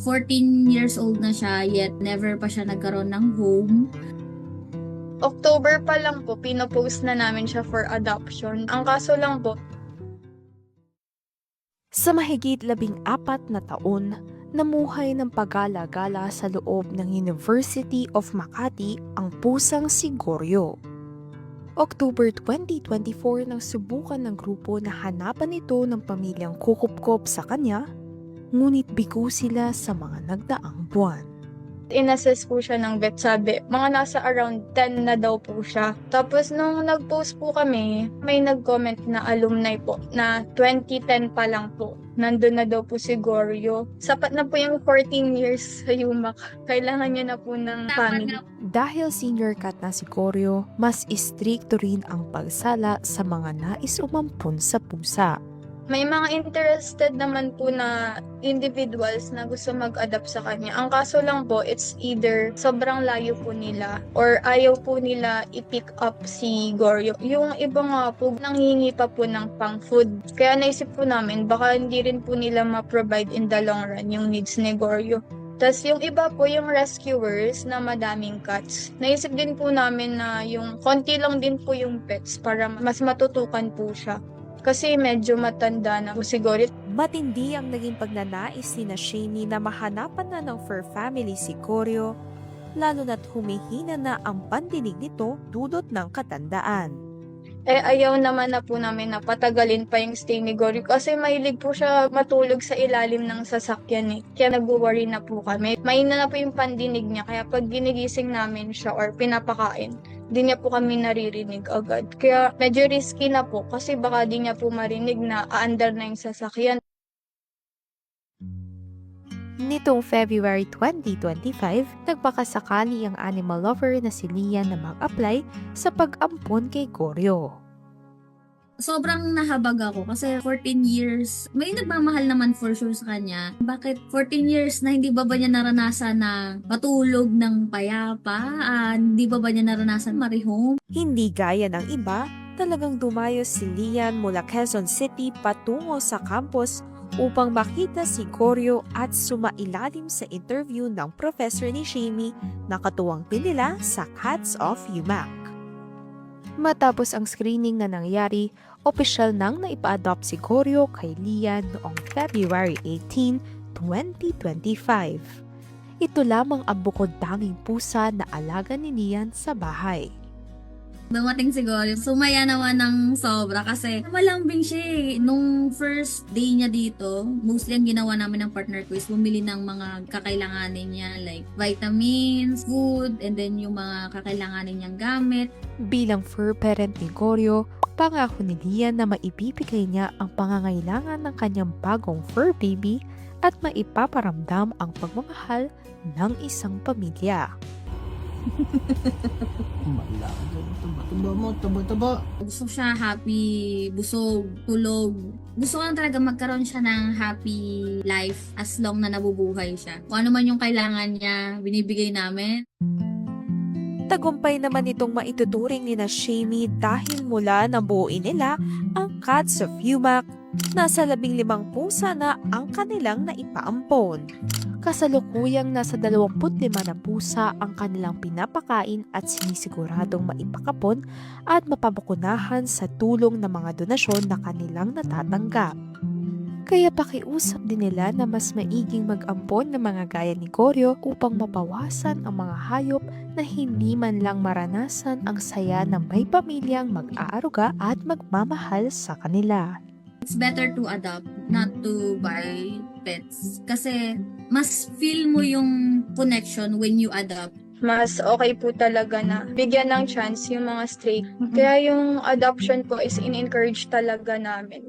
14 years old na siya, yet never pa siya nagkaroon ng home. October pa lang po, pinopost na namin siya for adoption. Ang kaso lang po, Sa mahigit 14 na taon, namuhay ng pagala-gala sa loob ng University of Makati ang pusang si Goryo. October 2024 nang subukan ng grupo na hanapan ito ng pamilyang kukupkop sa kanya, ngunit bigo sila sa mga nagdaang buwan. inassess po siya ng vet. Sabi, mga nasa around 10 na daw po siya. Tapos nung nag-post po kami, may nag-comment na alumni po na 2010 pa lang po. Nandun na daw po si Goryo. Sapat na po yung 14 years sa UMAC. Kailangan niya na po ng family. Dahil senior cat na si Goryo, mas istrikto rin ang pagsala sa mga nais umampun sa pusa. May mga interested naman po na individuals na gusto mag-adapt sa kanya. Ang kaso lang po, it's either sobrang layo po nila or ayaw po nila i-pick up si Goryo. Yung iba nga po, nanghihingi pa po ng pang-food. Kaya naisip po namin, baka hindi rin po nila ma-provide in the long run yung needs ni Goryo. Tapos yung iba po, yung rescuers na madaming cats. Naisip din po namin na yung konti lang din po yung pets para mas matutukan po siya. Kasi medyo matanda na po siguro. Matindi ang naging pagnanais ni na Shamie na mahanapan na ng fur family si Goryo, lalo na't humihina na ang pandinig nito dulot ng katandaan. Ayaw naman na po namin na patagalin pa yung stay ni Goryo kasi mahilig po siya matulog sa ilalim ng sasakyan eh. Kaya nag-worry na po kami. Mahina na po yung pandinig niya kaya pag ginigising namin siya or pinapakain, di niya po kami naririnig agad. Kaya medyo risky na po kasi baka di niya po marinig na aandar na yung sasakyan. Nitong February 2025, nagpakasakali ang animal lover na si Lian na mag-apply sa pag-ampon kay Goryo. Sobrang nahabag ako kasi 14 years, may nagmamahal naman for sure sa kanya. Bakit 14 years na hindi ba niya naranasan na matulog ng payapa? Hindi ba niya naranasan marihome? Hindi gaya ng iba, talagang dumayo si Lian mula Quezon City patungo sa campus upang makita si Goryo at sumailalim sa interview ng professor ni Shamie na katuwang pinila sa Cats of UMAC. Matapos ang screening na nangyari, opisyal nang naipa-adopt si Goryo kay Lian noong February 18, 2025. Ito lamang ang bukod-tanging pusa na alaga ni Lian sa bahay. Dumating siguro, sumaya naman ng sobra kasi malambing siya eh. Nung first day niya dito, mostly ang ginawa namin ng partner ko is bumili ng mga kakailanganin niya like vitamins, food, and then yung mga kakailanganin niyang gamit. Bilang fur parent ni Goryo, pangako ni Lian na maibibigay niya ang pangangailangan ng kanyang bagong fur baby at maipaparamdam ang pagmamahal ng isang pamilya. Taba. Gusto siya happy, busog, tulog. Gusto ko lang talaga magkaroon siya ng happy life as long na nabubuhay siya. Kung ano man yung kailangan niya, binibigay namin. Tagumpay naman itong maituturing ni na Shamie dahil mula nabuuin nila ang Cats of UMAC, nasa 15 pusa na ang kanilang naipaampon. Kasalukuyang nasa 25 na pusa ang kanilang pinapakain at sinisiguradong maipakapon at mapabakunahan sa tulong ng mga donasyon na kanilang natatanggap. Kaya pakiusap din nila na mas maiging mag-ampon ng mga gaya ni Goryo upang mabawasan ang mga hayop na hindi man lang maranasan ang saya ng may pamilyang mag-aaruga at magmamahal sa kanila. It's better to adopt, not to buy pets. Kasi mas feel mo yung connection when you adopt. Mas okay po talaga na bigyan ng chance yung mga stray. Kaya yung adoption po is in-encourage talaga namin.